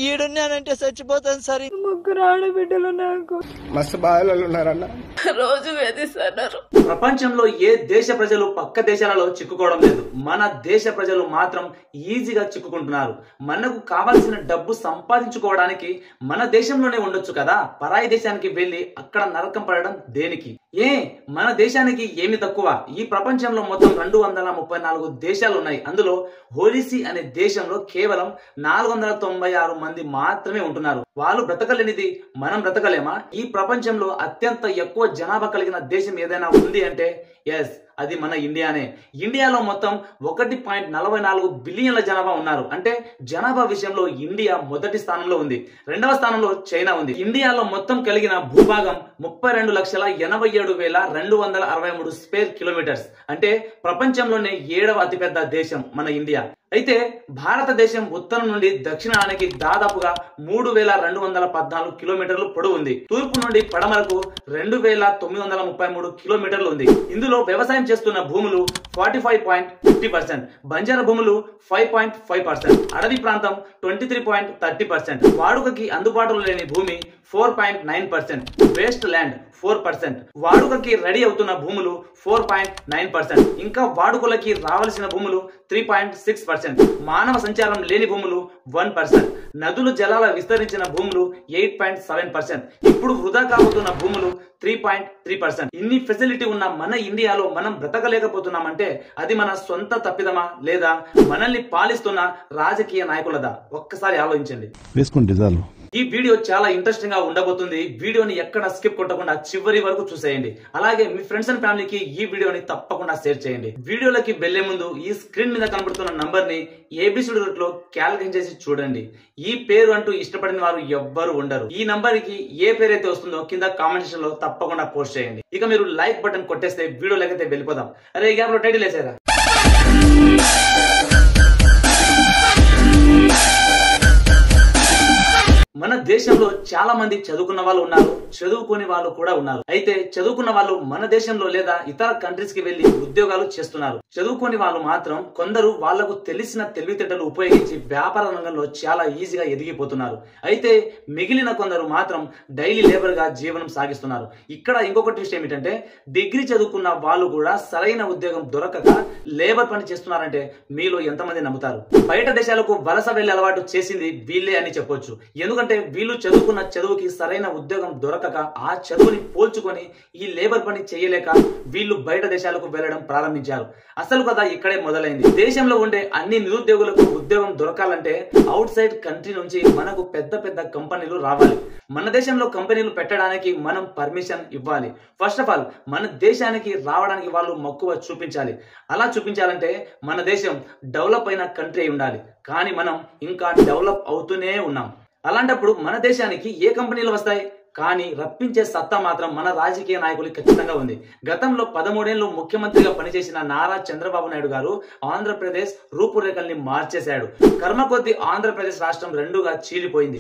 ఈడున్నానంటే చచ్చిపోతాను సార్. ముగ్గురు ఆడబిడ్డలు నాకు మస్తు బాధలు ఉన్నారన్న. రోజు వేధిస్తున్నారు. ప్రపంచంలో ఏ దేశ ప్రజలు పక్క దేశాలలో చిక్కుకోవడం లేదు. మన దేశ ప్రజలు మాత్రం ఈజీగా చిక్కుకుంటున్నారు. మనకు కావాల్సిన డబ్బు సంపాదించుకోవడానికి మన దేశంలోనే ఉండొచ్చు కదా, పరాయి దేశానికి వెళ్లి అక్కడ నరకం పడడం దేనికి? మన దేశానికి ఏమి తక్కువ? ఈ ప్రపంచంలో మొత్తం 234 దేశాలు ఉన్నాయి. అందులో హోలిసీ అనే దేశంలో కేవలం 496 మంది మాత్రమే ఉంటున్నారు. వాళ్ళు బ్రతకలేనిది మనం బ్రతకలేమా? ఈ ప్రపంచంలో అత్యంత ఎక్కువ జనాభా కలిగిన దేశం ఏదైనా ఉంది అంటే ఎస్, అది మన ఇండియానే. ఇండియాలో మొత్తం 1.44 బిలియన్ల జనాభా ఉన్నారు. అంటే జనాభా విషయంలో ఇండియా మొదటి స్థానంలో ఉంది. రెండవ స్థానంలో చైనా ఉంది. ఇండియాలో మొత్తం కలిగిన భూభాగం 32,87,263 స్క్వేర్ కిలోమీటర్స్. అంటే ప్రపంచంలోనే 7వ అతిపెద్ద దేశం మన ఇండియా. అయితే భారతదేశం ఉత్తరం నుండి దక్షిణానికి దాదాపుగా 3,214 కిలోమీటర్లు పొడవు ఉంది. తూర్పు నుండి పడమరకు 2,933 కిలోమీటర్లు ఉంది. ఇందులో వ్యవసాయం చేస్తున్న భూములు 45.50%, బంజారా భూములు 5.5%, అడవి ప్రాంతం 23.30%, వాడుకకి అందుబాటులో లేని భూమి 4.9%, వేస్ట్ ల్యాండ్ 4%, వాడుకకి రెడీ అవుతున్న భూములు 4.9%, ఇంకా వాడుకలకి రావాల్సిన భూములు 3.6%, మానవ సంచారం లేని భూములు 1%, నదులు జలాల విస్తరించిన భూములు 8.7%, ఇప్పుడు వృధా కాబోతున్న భూములు 3.3%. ఇన్ని ఫెసిలిటీ ఉన్న మన ఇండియాలో మనం బ్రతకలేకపోతున్నామంటే అది మన సొంత తప్పిదమా లేదా మనల్ని పాలిస్తున్న రాజకీయ నాయకులదా? ఒక్కసారి ఆలోచించండి. ఈ వీడియో చాలా ఇంట్రెస్టింగ్ గా ఉండబోతుంది. వీడియోని ఎక్కడ స్కిప్ కొట్టకుండా చివరి వరకు చూసేయండి. అలాగే మీ ఫ్రెండ్స్ అండ్ ఫ్యామిలీకి ఈ వీడియోని తప్పకుండా షేర్ చేయండి. వీడియోలోకి వెళ్లే ముందు ఈ స్క్రీన్ మీద కనబడుతున్న నంబర్ ని ఏబిసిడి రూట్లో క్యాల్కులేట్ చేసి చూడండి. ఈ పేరు అంటూ ఇష్టపడిన వారు ఎవ్వరు ఉండరు. ఈ నంబర్ కి ఏ పేరైతే వస్తుందో కింద కామెంట్ సెక్షన్ లో తప్పకుండా పోస్ట్ చేయండి. ఇక మీరు లైక్ బటన్ కొట్టేస్తే వీడియోలోకి అయితే వెళ్ళిపోదాం. అరే ఈ గ్యాప్ లో టైటిల్ వేసేదా? మన దేశంలో చాలా మంది చదువుకున్న వాళ్ళు ఉన్నారు, చదువుకునే వాళ్ళు కూడా ఉన్నారు. అయితే చదువుకున్న వాళ్ళు మన దేశంలో లేదా ఇతర కంట్రీస్ కి వెళ్లి ఉద్యోగాలు చేస్తున్నారు. చదువుకుని వాళ్ళు మాత్రం కొందరు వాళ్లకు తెలిసిన తెలివితేటలు ఉపయోగించి వ్యాపార రంగంలో చాలా ఈజీగా ఎదిగిపోతున్నారు. అయితే మిగిలిన కొందరు మాత్రం డైలీ లేబర్ గా జీవనం సాగిస్తున్నారు. ఇక్కడ ఇంకొక ట్విస్ట్ ఏమిటంటే డిగ్రీ చదువుకున్న వాళ్ళు కూడా సరైన ఉద్యోగం దొరకక లేబర్ పని చేస్తున్నారంటే మీలో ఎంతమంది నమ్ముతారు? బయట దేశాలకు వలస వెళ్లే అలవాటు చేసింది వీళ్ళే అని చెప్పొచ్చు. ఎందుకంటే వీళ్ళు చదువుకున్న చదువుకి సరైన ఉద్యోగం దొరకక ఆ చదువుని పోల్చుకొని ఈ లేబర్ పని చేయలేక వీళ్ళు బయట దేశాలకు వెళ్లడం ప్రారంభించారు. అసలు కదా ఇక్కడే మొదలైంది. దేశంలో ఉండే అన్ని నిరుద్యోగులకు ఉద్యోగం దొరకాలంటే అవుట్ సైడ్ కంట్రీ నుంచి మనకు పెద్ద పెద్ద కంపెనీలు రావాలి. మన దేశంలో కంపెనీలు పెట్టడానికి మనం పర్మిషన్ ఇవ్వాలి. ఫస్ట్ ఆఫ్ ఆల్ మన దేశానికి రావడానికి వాళ్ళు మక్కువ చూపించాలి. అలా చూపించాలంటే మన దేశం డెవలప్ అయిన కంట్రీ ఉండాలి. కానీ మనం ఇంకా డెవలప్ అవుతూనే ఉన్నాం. అలాంటప్పుడు మన దేశానికి ఏ కంపెనీలు వస్తాయి? కానీ రప్పించే సత్తా మాత్రం మన రాజకీయ నాయకులకి ఖచ్చితంగా ఉంది. గతంలో 13 ఏళ్లు ముఖ్యమంత్రిగా పనిచేసిన నారా చంద్రబాబు నాయుడు గారు ఆంధ్రప్రదేశ్ రూపురేఖల్ని మార్చేశాడు. కర్మ కొద్దీ ఆంధ్రప్రదేశ్ రాష్ట్రం రెండుగా చీలిపోయింది.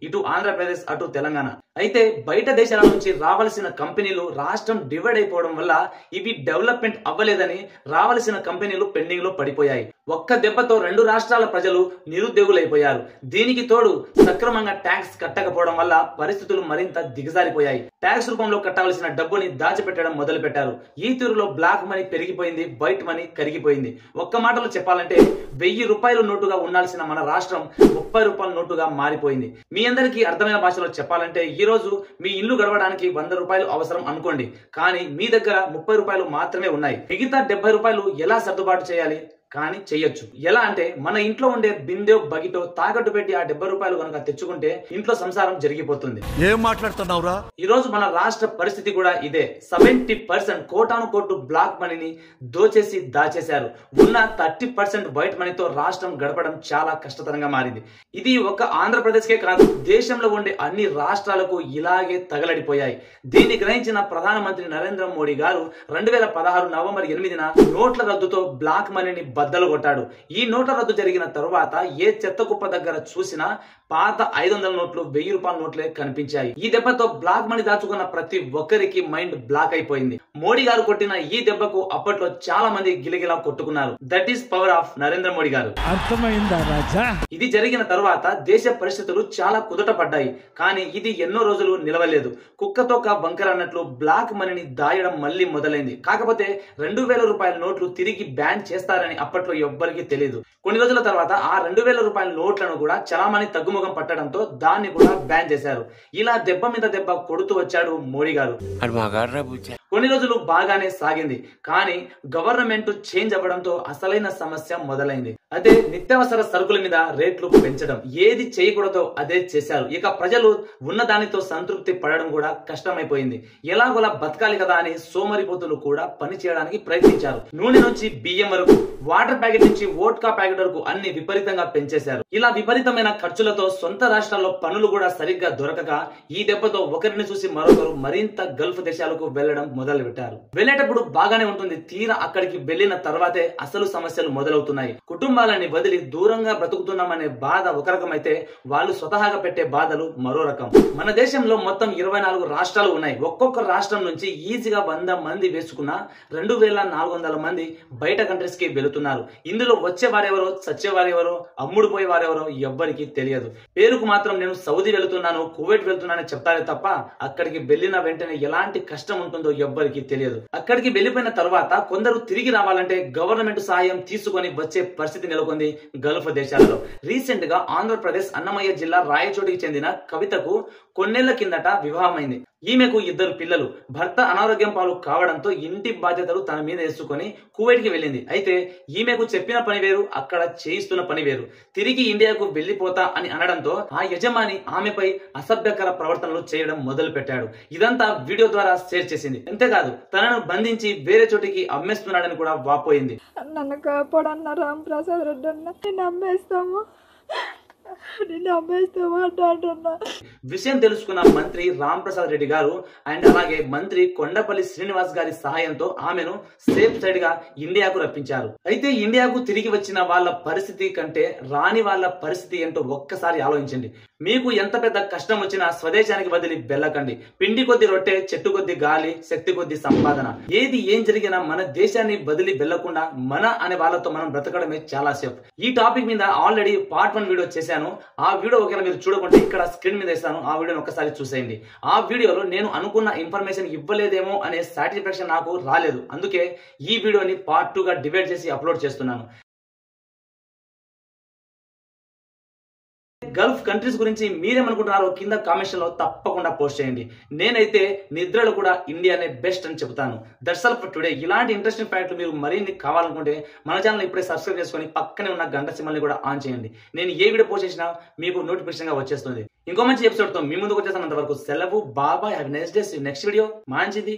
ఇటు ఆంధ్రప్రదేశ్ అటు తెలంగాణ. అయితే బయట దేశాల నుంచి రావాల్సిన కంపెనీలు రాష్ట్రం డివైడ్ అయిపోవడం వల్ల ఇవి డెవలప్మెంట్ అవ్వలేదని రావాల్సిన కంపెనీలు పెండింగ్ లో పడిపోయాయి. ఒక్క దెబ్బతో 2 రాష్ట్రాల ప్రజలు నిరుద్యోగులైపోయారు. దీనికి తోడు సక్రమంగా ట్యాక్స్ కట్టకపోవడం వల్ల పరిస్థితులు మరింత దిగజారిపోయాయి. ట్యాక్స్ రూపంలో కట్టవలసిన డబ్బుని దాచిపెట్టడం మొదలు పెట్టారు. ఈ తీరులో బ్లాక్ మనీ పెరిగిపోయింది, వైట్ మనీ కరిగిపోయింది. ఒక్క మాటలో చెప్పాలంటే 1000 రూపాయల నోటుగా ఉండాల్సిన మన రాష్ట్రం 30 రూపాయల నోటుగా మారిపోయింది. మీ అందరికీ అర్థమైన భాషలో చెప్పాలంటే ఈ రోజు మీ ఇల్లు గడవడానికి 100 రూపాయలు అవసరం అనుకోండి. కానీ మీ దగ్గర 30 రూపాయలు మాత్రమే ఉన్నాయి. మిగతా 70 రూపాయలు ఎలా సర్దుబాటు చేయాలి? కానీ చెయ్యొచ్చు. ఎలా అంటే మన ఇంట్లో ఉండే బిందె బగిటో తాకట్టు పెట్టి ఆ 70 రూపాయలు కనుక తెచ్చుకుంటే ఇంట్లో సంసారం జరిగిపోతుంది. ఏం మాట్లాడుతున్నావురా? ఈ రోజు మన రాష్ట్ర పరిస్థితి కూడా ఇదే. 70% కోటాను కోట్లు బ్లాక్ మనీని దోచేసి దాచేశారు. ఉన్న 30% వైట్ మనీతో రాష్ట్రం గడపడం చాలా కష్టతరంగా మారింది. ఇది ఒక ఆంధ్రప్రదేశ్ కే కాదు, దేశంలో ఉండే అన్ని రాష్ట్రాలకు ఇలాగే తగలడిపోయాయి. దీన్ని గ్రహించిన ప్రధానమంత్రి నరేంద్ర మోడీ గారు 2016 నవంబర్ 8న నోట్ల రద్దుతో బ్లాక్ మనీని బద్దలు కొట్టాడు. ఈ నోట్ల రద్దు జరిగిన తరువాత ఏ చెత్త కుప్ప దగ్గర చూసినా పాత 500 నోట్లు 1000 రూపాయల నోట్లే కనిపించాయి. ఈ దెబ్బతో బ్లాక్ మనీ దాచుకున్న ప్రతి ఒక్కరికి మైండ్ బ్లాక్ అయిపోయింది. మోడీ గారు కొట్టిన ఈ దెబ్బకు అప్పట్లో చాలా మంది గిలగిలా కొట్టుకున్నారు. That is power of Narendra Modi garu. అర్థమైందా రాజా? ఇది జరిగిన తరువాత దేశ పరిస్థితులు చాలా కుదుట పడ్డాయి. కానీ ఇది ఎన్నో రోజులు నిలవలేదు. కుక్కతోక బంకర్ అన్నట్లు బ్లాక్ మనీని దాయడం మళ్లీ మొదలైంది. కాకపోతే 2000 రూపాయల నోట్లు తిరిగి బ్యాన్ చేస్తారని అప్పట్లో ఎవ్వరికీ తెలియదు. కొన్ని రోజుల తర్వాత ఆ 2000 రూపాయల నోట్లను కూడా చలామణి తగ్గుముఖం పట్టడంతో దాన్ని కూడా బ్యాన్ చేశారు. ఇలా దెబ్బ మీద దెబ్బ కొడుతూ వచ్చాడు మోడీ గారు. కొన్ని రోజులు బాగానే సాగింది. కానీ గవర్నమెంట్ చేంజ్ అవ్వడంతో అసలైన సమస్య మొదలైంది. అదే నిత్యావసర సరుకుల మీద రేట్లు పెంచడం. ఏది చేయకూడదో అదే చేశారు. ఇక ప్రజలు ఉన్న దానితో సంతృప్తి పడడం కూడా కష్టమైపోయింది. ఎలాగోలా బతకాలి కదా అని సోమరిపోతులు కూడా పని చేయడానికి ప్రయత్నించారు. నూనె నుంచి బియ్యం వరకు, వాటర్ ప్యాకెట్ నుంచి వోడ్కా ప్యాకెట్ వరకు అన్ని విపరీతంగా పెంచేశారు. ఇలా విపరీతమైన ఖర్చులతో సొంత రాష్ట్రాల్లో పనులు కూడా సరిగ్గా దొరకక ఈ దెబ్బతో ఒకరిని చూసి మరొకరు మరింత గల్ఫ్ దేశాలకు వెళ్లడం మొదలు పెట్టారు. వెళ్లేటప్పుడు బాగానే ఉంటుంది. తీరా అక్కడికి వెళ్లిన తర్వాతే అసలు సమస్యలు మొదలవుతున్నాయి. కుటుంబాలని వదిలి దూరంగా బ్రతుకుతున్నామనే బాధ ఒక రకమైతే వాళ్ళు స్వతహాగా పెట్టే బాధలు మరో రకం. మన దేశంలో మొత్తం 24 రాష్ట్రాలు ఉన్నాయి. ఒక్కొక్క రాష్ట్రం నుంచి ఈజీగా 100 మంది వేసుకున్న 2400 మంది బయట కంట్రీస్ కి వెళుతున్నారు. ఇందులో వచ్చేవారెవరో చచ్చేవారెవరో అమ్ముడు పోయేవారెవరో ఎవ్వరికి తెలియదు. పేరుకు మాత్రం నేను సౌదీ వెళుతున్నాను, కువైట్ వెళ్తున్నానని చెప్తారే తప్ప అక్కడికి వెళ్లిన వెంటనే ఎలాంటి కష్టం ఉంటుందో ఎవ్వరికి తెలియదు. అక్కడికి వెళ్లిపోయిన తర్వాత కొందరు తిరిగి రావాలంటే గవర్నమెంట్ సాయం తీసుకొని వచ్చే పరిస్థితి నెలకొంది గల్ఫ్ దేశాలలో. రీసెంట్ గా ఆంధ్రప్రదేశ్ అన్నమయ్య జిల్లా రాయచోటికి చెందిన కవితకు కొన్నేళ్ల కిందట వివాహమైంది. ఈమెకు 2 పిల్లలు. భర్త అనారోగ్యం పాలు కావడంతో ఇంటి బాధ్యతలు తన మీద వేసుకొని కువైట్ కి వెళ్ళింది. అయితే ఈమెకు చెప్పిన పని వేరు, అక్కడ చేయిస్తున్న పని వేరు. తిరిగి ఇండియాకు వెళ్లిపోతా అని అనడంతో ఆ యజమాని ఆమెపై అసభ్యకర ప్రవర్తనలు చేయడం మొదలు పెట్టాడు. ఇదంతా వీడియో ద్వారా షేర్ చేసింది. అంతేకాదు తనను బంధించి వేరే చోటికి అమ్మేస్తున్నాడని కూడా వాపోయింది. నన్ను కాపాడన్న రాంప్రసాద్ రెడ్డి అన్న, నిన్ను అమ్మేస్తామా అంటున్నా. విషయం తెలుసుకున్న మంత్రి రాంప్రసాద్ రెడ్డి గారు అండ్ అలాగే మంత్రి కొండపల్లి శ్రీనివాస్ గారి సహాయంతో ఆమెను సేఫ్ సైడ్ గా ఇండియాకు రప్పించారు. అయితే ఇండియాకు తిరిగి వచ్చిన వాళ్ళ పరిస్థితి కంటే రాని వాళ్ళ పరిస్థితి ఏంటో ఒక్కసారి ఆలోచించండి. మీకు ఎంత పెద్ద కష్టం వచ్చినా స్వదేశానికి వదిలి వెళ్ళకండి. పిండి కొద్ది రొట్టె, చెట్టు కొద్ది గాలి, శక్తి కొద్ది సంపాదన. ఏది ఏం జరిగినా మన దేశాన్ని వదిలి వెళ్లకుండా మన అనే వాళ్ళతో మనం బ్రతకడమే చాలా సేఫ్. ఈ టాపిక్ మీద ఆల్రెడీ పార్ట్ 1 వీడియో చేశాను. ఆ వీడియో ఒకవేళ మీరు చూడకుంటే ఇక్కడ స్క్రీన్ మీద ఇస్తాను. ఆ వీడియోని ఒకసారి చూసేయండి. ఆ వీడియోలో నేను అనుకున్న ఇన్ఫర్మేషన్ ఇవ్వలేదేమో అనే సాటిస్ఫాక్షన్ నాకు రాలేదు. అందుకే ఈ వీడియోని పార్ట్ 2 గా డివైడ్ చేసి అప్లోడ్ చేస్తున్నాను. గల్ఫ్ కంట్రీస్ గురించి మీరేమనుకుంటున్నారో కింద కామెంట్స్ లో తప్పకుండా పోస్ట్ చేయండి. నేనైతే నిద్రలో కూడా ఇండియానే బెస్ట్ అని చెబుతాను. That's all for today. ఇలాంటి ఇంట్రెస్టింగ్ ఫ్యాక్ట్లు మీరు మరిన్ని కావాలనుకుంటే మన ఛానల్ ఇప్పుడే సబ్స్క్రైబ్ చేసుకొని పక్కనే ఉన్న గంట సింబల్ ని కూడా ఆన్ చేయండి. నేను ఏ వీడియో పోస్ట్ చేసినా మీకు నోటిఫికేషన్ గా వచ్చేస్తుంది. ఇంకో మంచి ఎపిసోడ్ తో మీ ముందుకు వచ్చేసాను. అంతవరకు సెలవు. బాబాయ్. Have a nice day. Next video మంచిది.